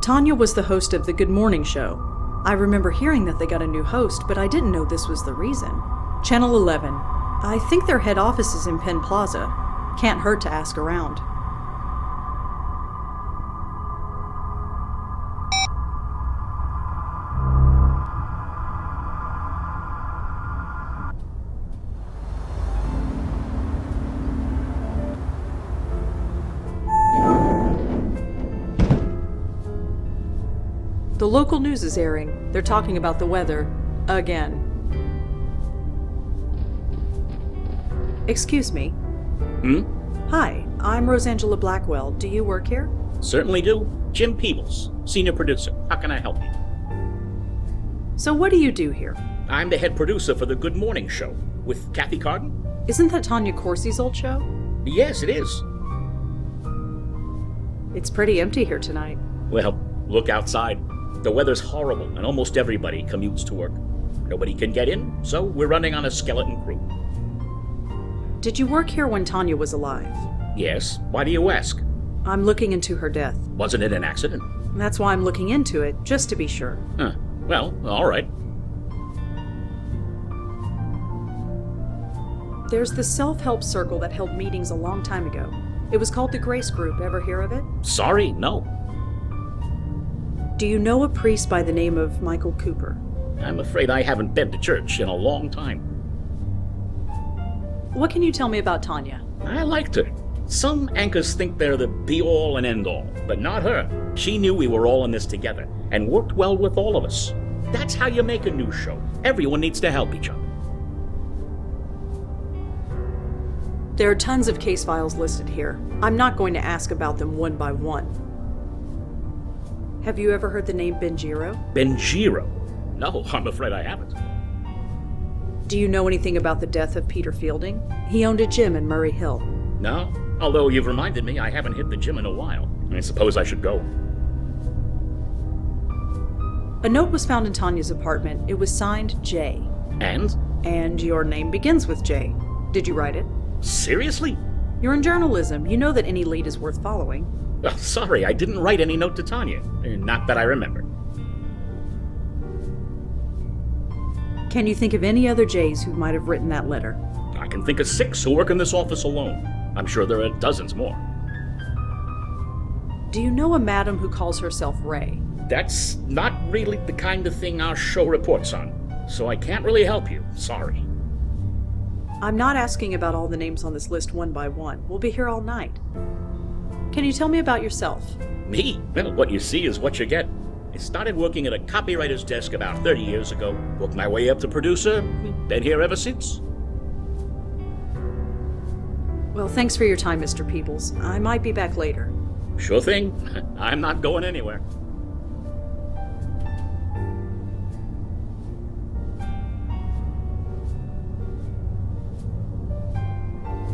Tanya was the host of the Good Morning Show. I remember hearing that they got a new host, but I didn't know this was the reason. Channel 11. I think their head office is in Penn Plaza. Can't hurt to ask around. The local news is airing. They're talking about the weather. Again. Excuse me. Hi, I'm Rosangela Blackwell. Do you work here? Certainly do. Jim Peebles, senior producer. How can I help you? So what do you do here? I'm the head producer for the Good Morning Show with Kathy Carden. Isn't that Tanya Corsi's old show? Yes, it is. It's pretty empty here tonight. Well, look outside. The weather's horrible and almost everybody commutes to work. Nobody can get in, so we're running on a skeleton crew. Did you work here when Tanya was alive? Yes. Why do you ask? I'm looking into her death. Wasn't it an accident? That's why I'm looking into it, just to be sure. Huh. Well, all right. There's the self-help circle that held meetings a long time ago. It was called the Grace Group. Ever hear of it? Sorry, no. Do you know a priest by the name of Michael Cooper? I'm afraid I haven't been to church in a long time. What can you tell me about Tanya? I liked her. Some anchors think they're the be-all and end-all, but not her. She knew we were all in this together and worked well with all of us. That's how you make a news show. Everyone needs to help each other. There are tons of case files listed here. I'm not going to ask about them one by one. Have you ever heard the name Benjiro? Benjiro? No, I'm afraid I haven't. Do you know anything about the death of Peter Fielding? He owned a gym in Murray Hill. No, although you've reminded me I haven't hit the gym in a while. I suppose I should go. A note was found in Tanya's apartment. It was signed J. And? And your name begins with J. Did you write it? Seriously? You're in journalism. You know that any lead is worth following. Oh, sorry, I didn't write any note to Tanya. Not that I remember. Can you think of any other J's who might have written that letter? I can think of 6 who work in this office alone. I'm sure there are dozens more. Do you know a madam who calls herself Ray? That's not really the kind of thing our show reports on, so I can't really help you. Sorry. I'm not asking about all the names on this list one by one. We'll be here all night. Can you tell me about yourself? Me? Well, what you see is what you get. I started working at a copywriter's desk about 30 years ago, worked my way up to producer, been here ever since. Well, thanks for your time, Mr. Peebles. I might be back later. Sure thing. I'm not going anywhere.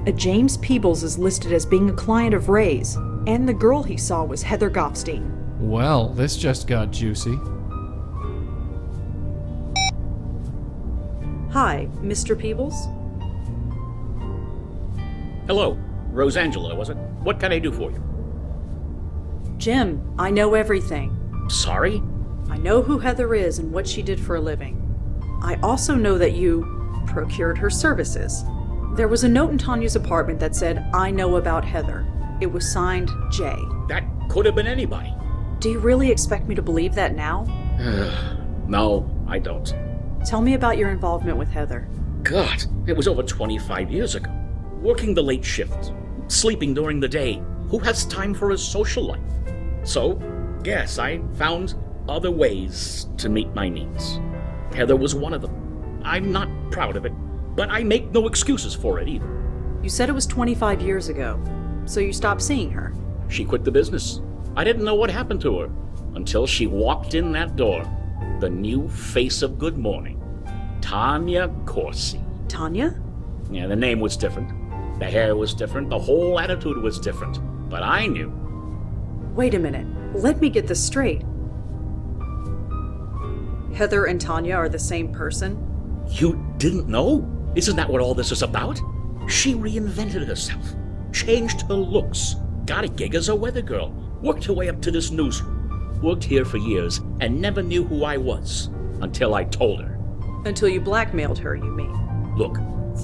A James Peebles is listed as being a client of Ray's, and the girl he saw was Heather Goffstein. Well, this just got juicy. Hi, Mr. Peebles? Hello. Rosangela, was it? What can I do for you? Jim, I know everything. Sorry? I know who Heather is and what she did for a living. I also know that you procured her services. There was a note in Tanya's apartment that said, "I know about Heather." It was signed J. That could have been anybody. Do you really expect me to believe that now? No, I don't. Tell me about your involvement with Heather. God, it was over 25 years ago. Working the late shift, sleeping during the day. Who has time for a social life? So, yes, I found other ways to meet my needs. Heather was one of them. I'm not proud of it, but I make no excuses for it either. You said it was 25 years ago, so you stopped seeing her. She quit the business. I didn't know what happened to her until she walked in that door. The new face of Good Morning. Tanya Corsi. Tanya? Yeah, the name was different. The hair was different. The whole attitude was different. But I knew. Wait a minute. Let me get this straight. Heather and Tanya are the same person? You didn't know? Isn't that what all this is about? She reinvented herself, changed her looks, got a gig as a weather girl, worked her way up to this newsroom. worked here for years, and never knew who I was until I told her. Until you blackmailed her, you mean? Look,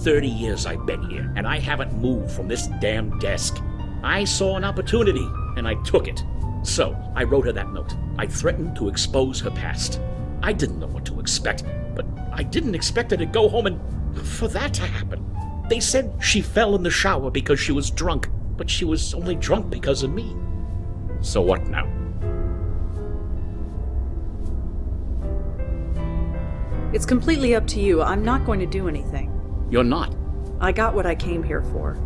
30 years I've been here, and I haven't moved from this damn desk. I saw an opportunity, and I took it. So, I wrote her that note. I threatened to expose her past. I didn't know what to expect, but I didn't expect her to go home and for that to happen. They said she fell in the shower because she was drunk, but she was only drunk because of me. So what now? It's completely up to you. I'm not going to do anything. You're not. I got what I came here for.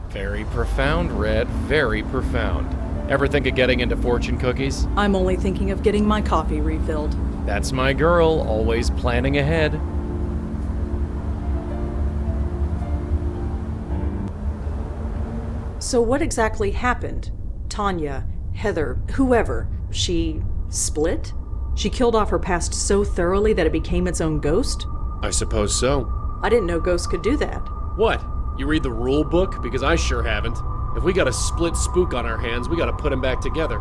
Very profound, Red. Very profound. Ever think of getting into fortune cookies? I'm only thinking of getting my coffee refilled. That's my girl, always planning ahead. So what exactly happened? Tanya, Heather, whoever, she split? She killed off her past so thoroughly that it became its own ghost? I suppose so. I didn't know ghosts could do that. What? You read the rule book? Because I sure haven't. If we got a split spook on our hands, we gotta put him back together.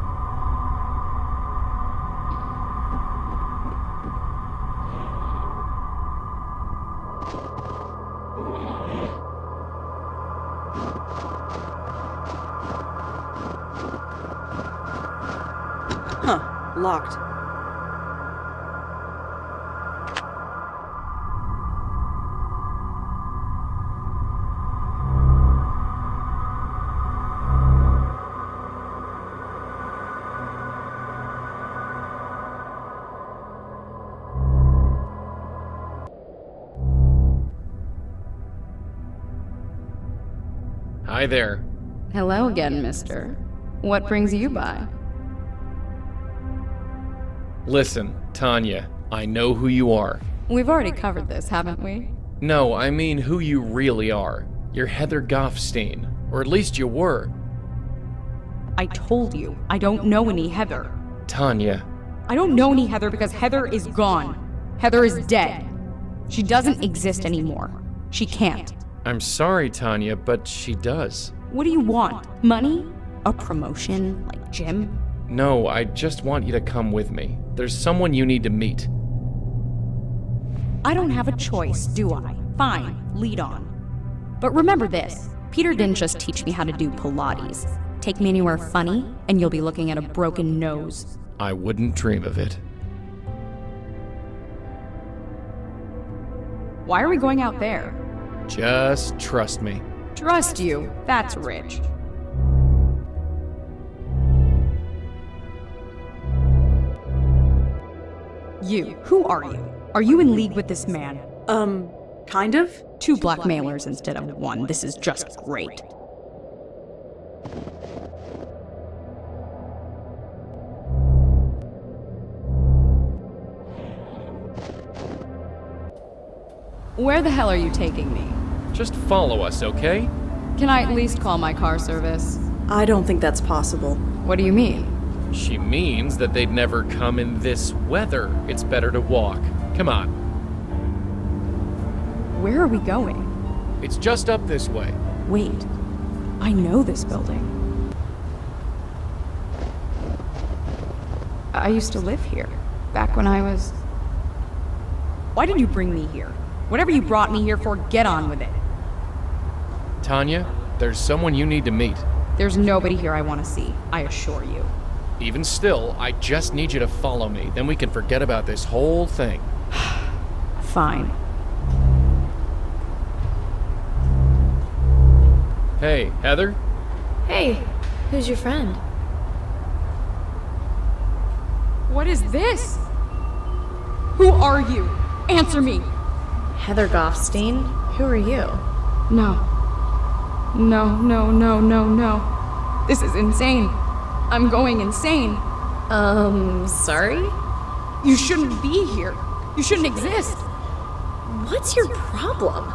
Huh, locked. Hi there. Hello again, mister. What brings you by? Listen, Tanya, I know who you are. We've already covered this, haven't we? No, I mean who you really are. You're Heather Goffstein. Or at least you were. I told you, I don't know any Heather. Tanya. I don't know any Heather because Heather is gone. Heather is dead. She doesn't exist anymore. She can't. I'm sorry, Tanya, but she does. What do you want? Money? A promotion? Like Jim? No, I just want you to come with me. There's someone you need to meet. I don't have a choice, do I? Fine, lead on. But remember this, Peter didn't just teach me how to do Pilates. Take me anywhere funny, and you'll be looking at a broken nose. I wouldn't dream of it. Why are we going out there? Just trust me. Trust you. That's rich. You. Who are you? Are you in league with this man? Kind of? 2 blackmailers instead of 1. This is just great. Where the hell are you taking me? Just follow us, okay? Can I at least call my car service? I don't think that's possible. What do you mean? She means that they'd never come in this weather. It's better to walk. Come on. Where are we going? It's just up this way. Wait, I know this building. I used to live here, back when I was... Why did you bring me here? Whatever you brought me here for, get on with it. Tanya, there's someone you need to meet. There's nobody here I want to see, I assure you. Even still, I just need you to follow me. Then we can forget about this whole thing. Fine. Hey, Heather? Hey, who's your friend? What is this? Who are you? Answer me! Heather Goffstein? Who are you? No. No. This is insane. I'm going insane. Sorry? You shouldn't be here. You shouldn't exist. What's your problem?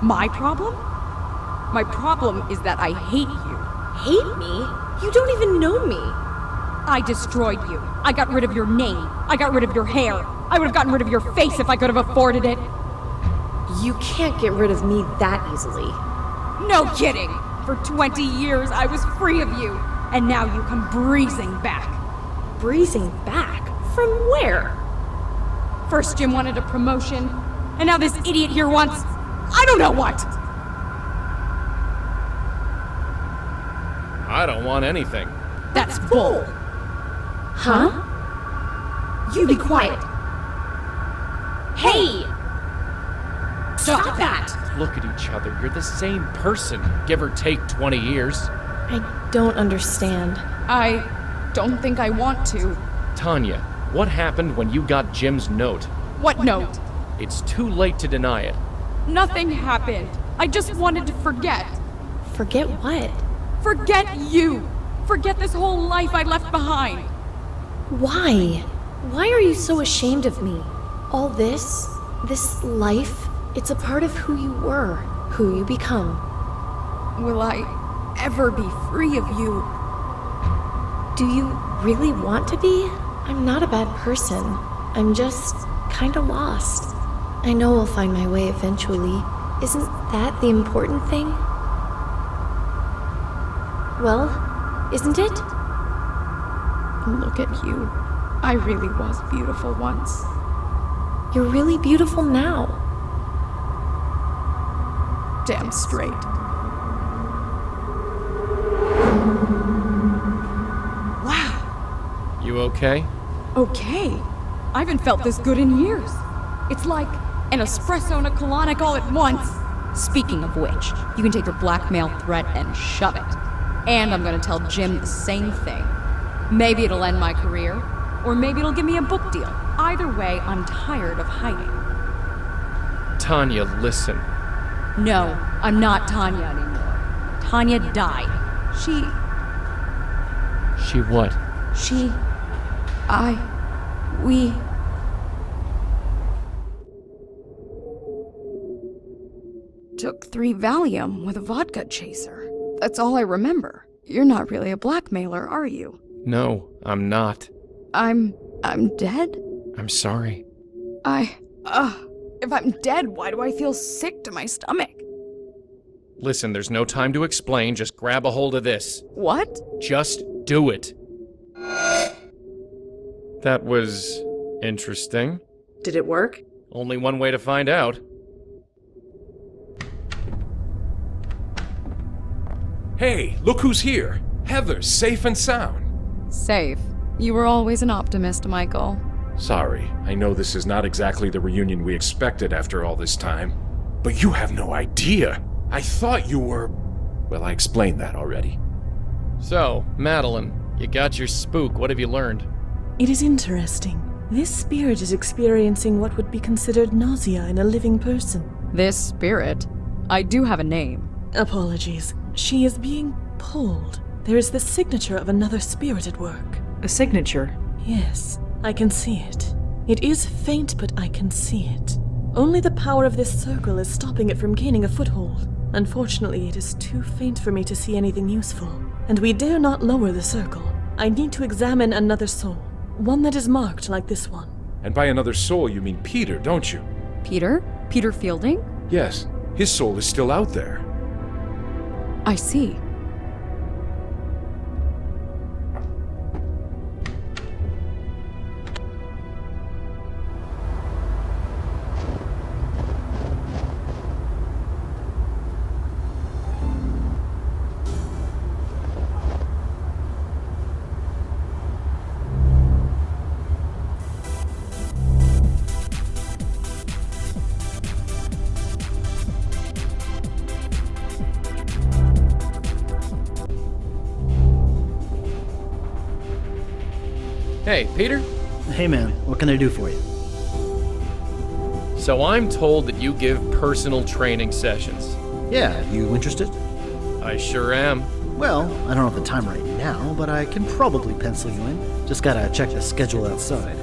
My problem? My problem is that I hate you. Hate me? You don't even know me. I destroyed you. I got rid of your name. I got rid of your hair. I would have gotten rid of your face if I could have afforded it. You can't get rid of me that easily. No kidding! For 20 years, I was free of you, and now you come breezing back. Breezing back? From where? First Jim wanted a promotion, and now this idiot here wants... I don't know what! I don't want anything. That's bull. Huh? You be quiet. Hey! Stop that! Look at each other. You're the same person, give or take 20 years. I don't understand. I don't think I want to. Tanya, what happened when you got Jim's note? What note? It's too late to deny it. Nothing happened. I just wanted to forget. Forget what? Forget you! Forget this whole life I left behind! Why? Why are you so ashamed of me? All this life, it's a part of who you were, who you become. Will I ever be free of you? Do you really want to be? I'm not a bad person. I'm just kinda lost. I know I'll find my way eventually. Isn't that the important thing? Well, isn't it? Look at you. I really was beautiful once. You're really beautiful now. Damn straight. Wow. You okay? Okay. I haven't felt this good in years. It's like an espresso and a colonic all at once. Speaking of which, you can take your blackmail threat and shove it. And I'm gonna tell Jim the same thing. Maybe it'll end my career, or maybe it'll give me a book deal. Either way, I'm tired of hiding. Tanya, listen. No, I'm not Tanya anymore. Tanya died. She what? We... took 3 Valium with a vodka chaser. That's all I remember. You're not really a blackmailer, are you? No, I'm not. I'm dead? I'm sorry. If I'm dead, why do I feel sick to my stomach? Listen, there's no time to explain. Just grab a hold of this. What? Just do it. That was interesting. Did it work? Only one way to find out. Hey, look who's here. Heather's safe and sound. Safe. You were always an optimist, Michael. Sorry, I know this is not exactly the reunion we expected after all this time. But you have no idea. I thought you were... Well, I explained that already. So, Madeline, you got your spook. What have you learned? It is interesting. This spirit is experiencing what would be considered nausea in a living person. This spirit? I do have a name. Apologies. She is being pulled. There is the signature of another spirit at work. A signature? Yes, I can see it. It is faint, but I can see it. Only the power of this circle is stopping it from gaining a foothold. Unfortunately, it is too faint for me to see anything useful. And we dare not lower the circle. I need to examine another soul. One that is marked like this one. And by another soul, you mean Peter, don't you? Peter? Peter Fielding? Yes, his soul is still out there. I see. Hey, Peter? Hey man, what can I do for you? So I'm told that you give personal training sessions. Yeah, you interested? I sure am. Well, I don't have the time right now, but I can probably pencil you in. Just gotta check the schedule outside.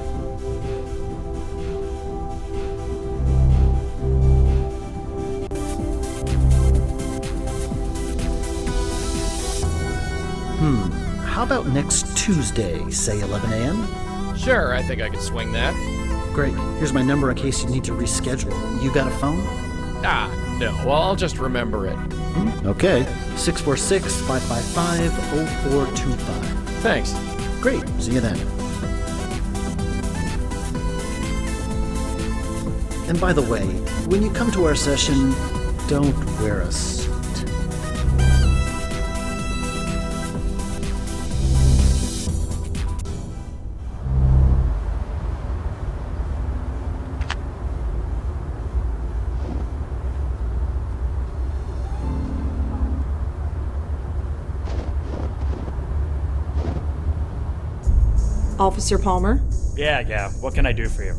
How about next Tuesday, say 11 a.m.? Sure, I think I could swing that. Great. Here's my number in case you need to reschedule. You got a phone? Ah, No, well, I'll just remember it. Okay. 646-555-0425. Thanks. Great. See you then. And by the way, when you come to our session, don't wear a suit. Officer Palmer? Yeah, what can I do for you?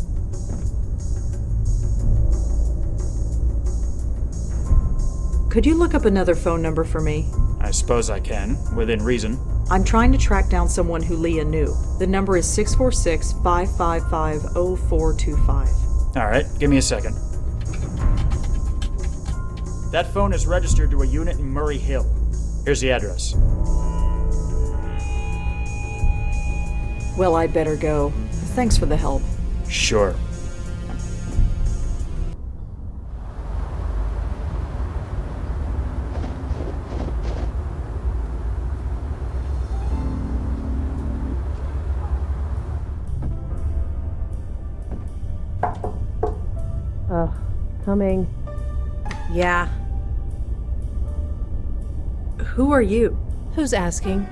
Could you look up another phone number for me? I suppose I can, within reason. I'm trying to track down someone who Leah knew. The number is 646-555-0425. Alright, give me a second. That phone is registered to a unit in Murray Hill. Here's the address. Well, I'd better go. Thanks for the help. Sure. Coming. Yeah. Who are you? Who's asking?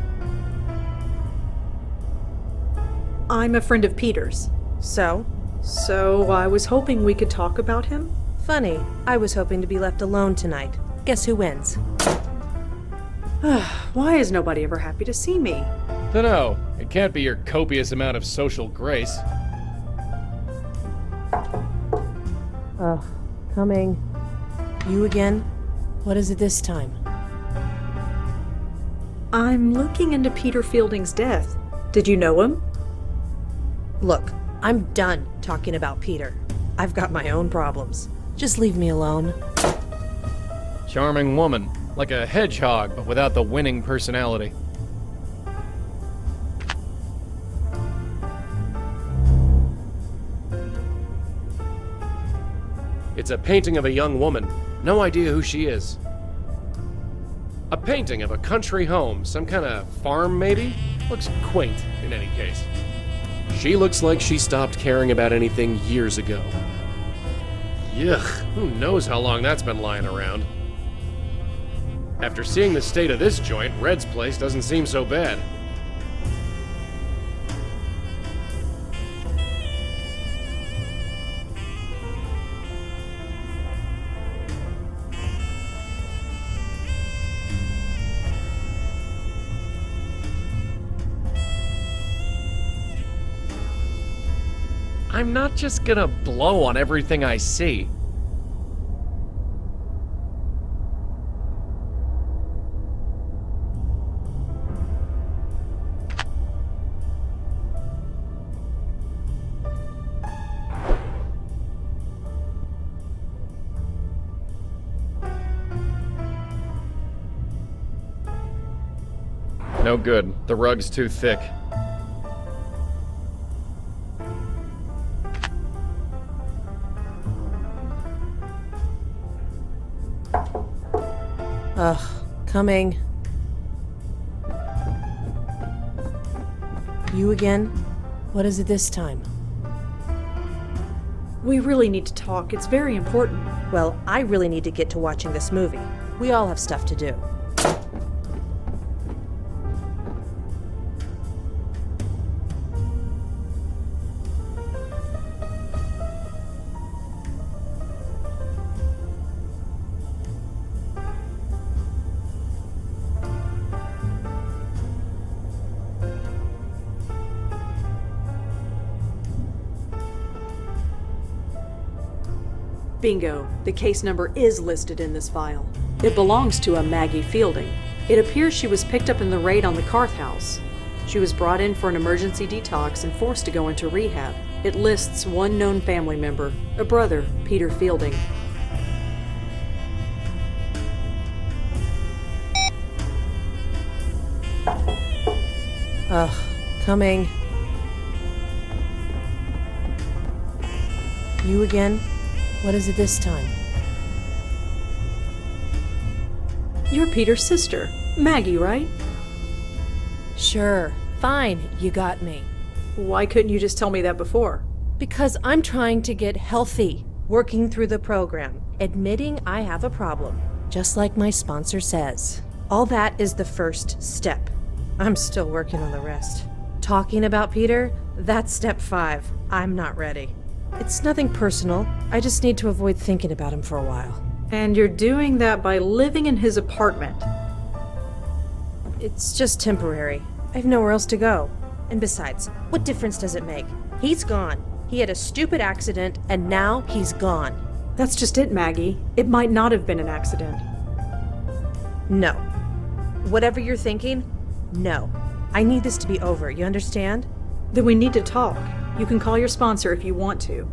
I'm a friend of Peter's. So? So I was hoping we could talk about him? Funny. I was hoping to be left alone tonight. Guess who wins? Why is nobody ever happy to see me? Dunno. It can't be your copious amount of social grace. Coming. You again? What is it this time? I'm looking into Peter Fielding's death. Did you know him? Look, I'm done talking about Peter. I've got my own problems. Just leave me alone. Charming woman. Like a hedgehog, but without the winning personality. It's a painting of a young woman. No idea who she is. A painting of a country home. Some kind of farm, maybe? Looks quaint, in any case. She looks like she stopped caring about anything years ago. Yuck, who knows how long that's been lying around. After seeing the state of this joint, Red's place doesn't seem so bad. I'm not just gonna blow on everything I see. No good. The rug's too thick. Coming. You again? What is it this time? We really need to talk. It's very important. Well, I really need to get to watching this movie. We all have stuff to do. Bingo. The case number is listed in this file. It belongs to a Maggie Fielding. It appears she was picked up in the raid on the Carth house. She was brought in for an emergency detox and forced to go into rehab. It lists one known family member, a brother, Peter Fielding. Coming. You again? What is it this time? You're Peter's sister, Maggie, right? Sure. Fine, you got me. Why couldn't you just tell me that before? Because I'm trying to get healthy, working through the program, admitting I have a problem, just like my sponsor says. All that is the first step. I'm still working on the rest. Talking about Peter, that's step 5. I'm not ready. It's nothing personal. I just need to avoid thinking about him for a while. And you're doing that by living in his apartment. It's just temporary. I have nowhere else to go. And besides, what difference does it make? He's gone. He had a stupid accident, and now he's gone. That's just it, Maggie. It might not have been an accident. No. Whatever you're thinking, no. I need this to be over, you understand? Then we need to talk. You can call your sponsor if you want to.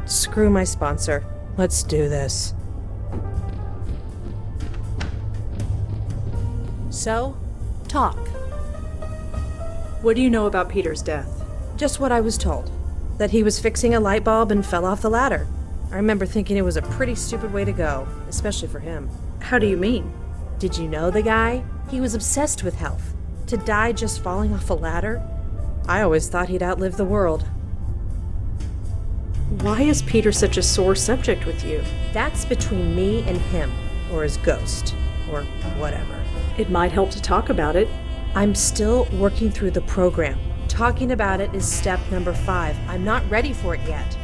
Screw my sponsor. Let's do this. So, talk. What do you know about Peter's death? Just what I was told. That he was fixing a light bulb and fell off the ladder. I remember thinking it was a pretty stupid way to go, especially for him. How do you mean? Did you know the guy? He was obsessed with health. To die just falling off a ladder? I always thought he'd outlive the world. Why is Peter such a sore subject with you? That's between me and him, or his ghost, or whatever. It might help to talk about it. I'm still working through the program. Talking about it is step number 5. I'm not ready for it yet.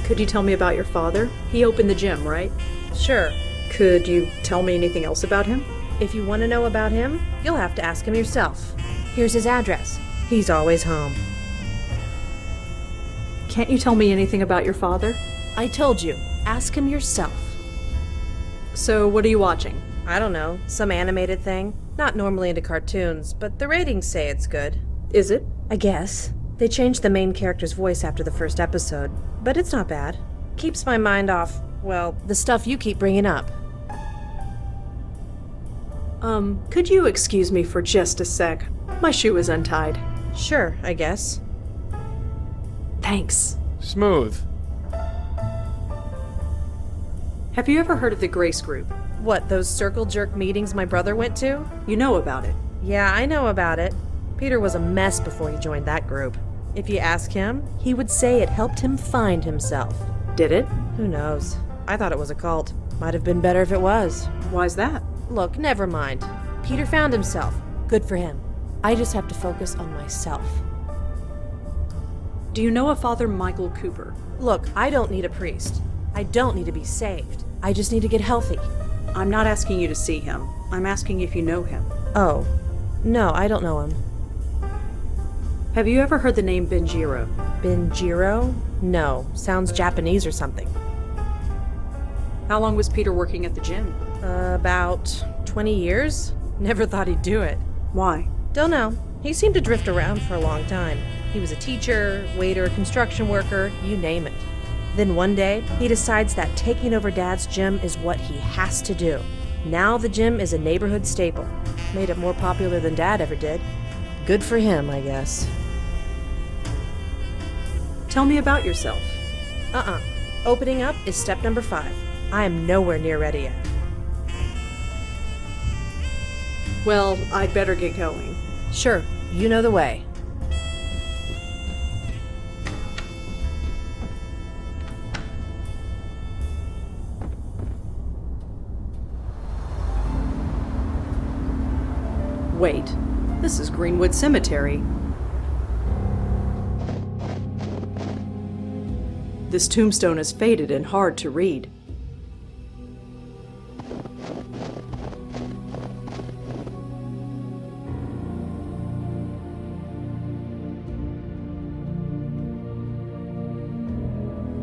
Could you tell me about your father? He opened the gym, right? Sure. Could you tell me anything else about him? If you want to know about him, you'll have to ask him yourself. Here's his address. He's always home. Can't you tell me anything about your father? I told you. Ask him yourself. So, what are you watching? I don't know. Some animated thing. Not normally into cartoons, but the ratings say it's good. Is it? I guess. They changed the main character's voice after the first episode, but it's not bad. Keeps my mind off, well, the stuff you keep bringing up. Could you excuse me for just a sec? My shoe is untied. Sure, I guess. Thanks. Smooth. Have you ever heard of the Grace Group? What, those circle jerk meetings my brother went to? You know about it. Yeah, I know about it. Peter was a mess before he joined that group. If you ask him, he would say it helped him find himself. Did it? Who knows? I thought it was a cult. Might have been better if it was. Why's that? Look, never mind. Peter found himself. Good for him. I just have to focus on myself. Do you know a Father Michael Cooper? Look, I don't need a priest. I don't need to be saved. I just need to get healthy. I'm not asking you to see him. I'm asking if you know him. Oh. No, I don't know him. Have you ever heard the name Benjiro? Benjiro? No. Sounds Japanese or something. How long was Peter working at the gym? About 20 years? Never thought he'd do it. Why? Don't know. He seemed to drift around for a long time. He was a teacher, waiter, construction worker, you name it. Then one day, he decides that taking over Dad's gym is what he has to do. Now the gym is a neighborhood staple. Made it more popular than Dad ever did. Good for him, I guess. Tell me about yourself. Opening up is step number 5. I am nowhere near ready yet. Well, I'd better get going. Sure, you know the way. Wait, this is Greenwood Cemetery. This tombstone is faded and hard to read.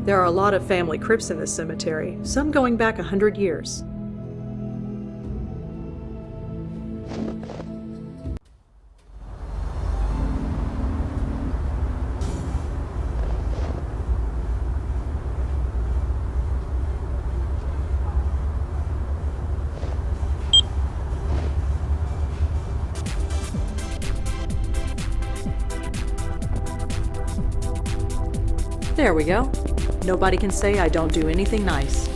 There are a lot of family crypts in this cemetery, some going back 100 years. There we go. Nobody can say I don't do anything nice.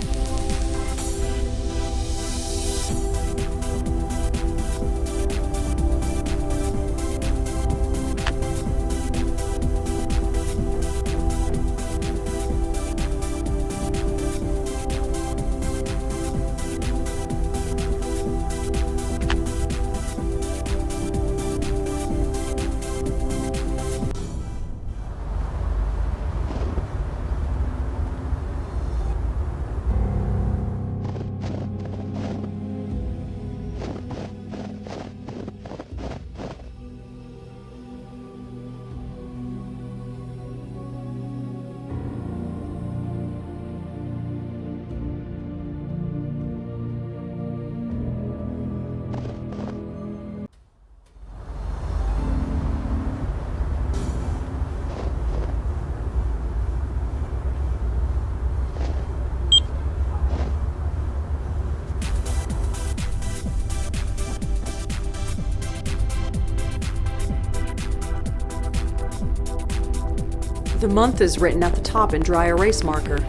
The month is written at the top in dry erase marker.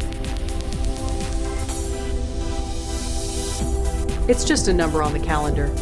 It's just a number on the calendar.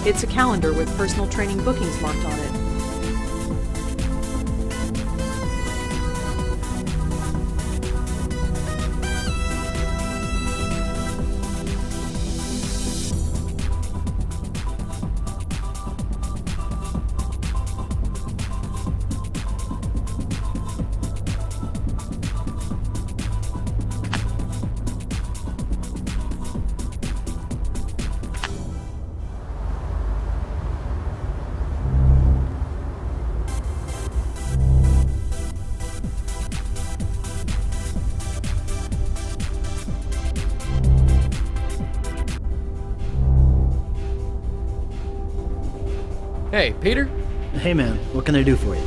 It's a calendar with personal training bookings marked on it. Hey, Peter? Hey man, what can I do for you?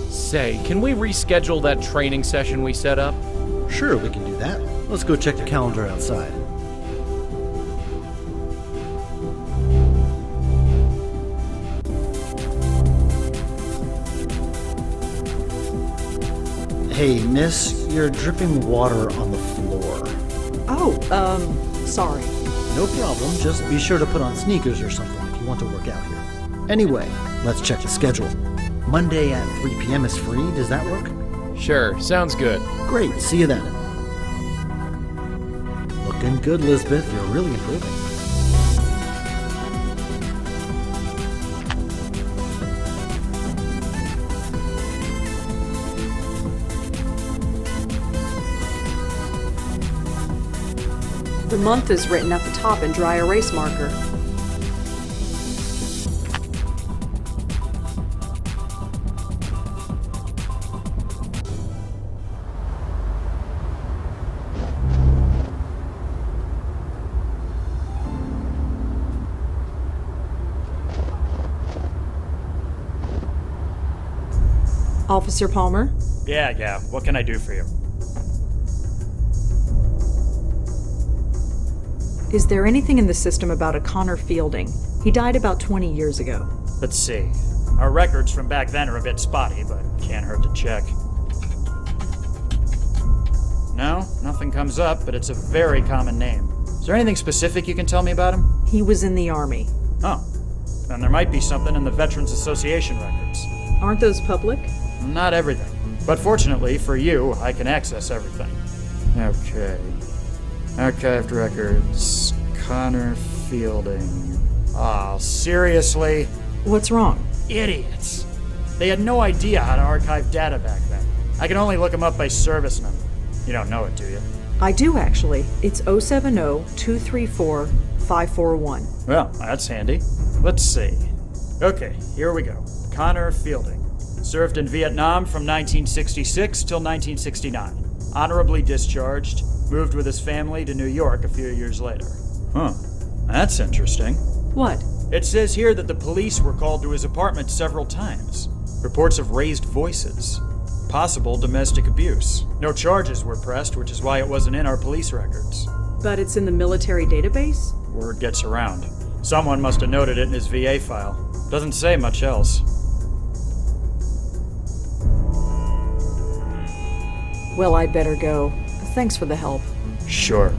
Say, can we reschedule that training session we set up? Sure, we can do that. Let's go check the calendar outside. Hey, miss, you're dripping water on the floor. Oh, sorry. No problem, just be sure to put on sneakers or something if you want to work out here. Anyway, let's check the schedule. Monday at 3 p.m. is free, does that work? Sure, sounds good. Great, see you then. Looking good, Lisbeth, you're really improving. The month is written at the top in dry erase marker. Officer Palmer? Yeah, what can I do for you? Is there anything in the system about a Connor Fielding? He died about 20 years ago. Let's see. Our records from back then are a bit spotty, but can't hurt to check. No, nothing comes up, but it's a very common name. Is there anything specific you can tell me about him? He was in the Army. Oh, then there might be something in the Veterans Association records. Aren't those public? Not everything. But fortunately for you, I can access everything. Okay. Archived records. Connor Fielding. Oh, seriously? What's wrong? Idiots. They had no idea how to archive data back then. I can only look them up by service number. You don't know it, do you? I do, actually. It's 070-234-541. Well, that's handy. Let's see. Okay, here we go. Connor Fielding. Served in Vietnam from 1966 till 1969. Honorably discharged. Moved with his family to New York a few years later. Huh. That's interesting. What? It says here that the police were called to his apartment several times. Reports of raised voices. Possible domestic abuse. No charges were pressed, which is why it wasn't in our police records. But it's in the military database? Word gets around. Someone must have noted it in his VA file. Doesn't say much else. Well, I'd better go. Thanks for the help. Sure.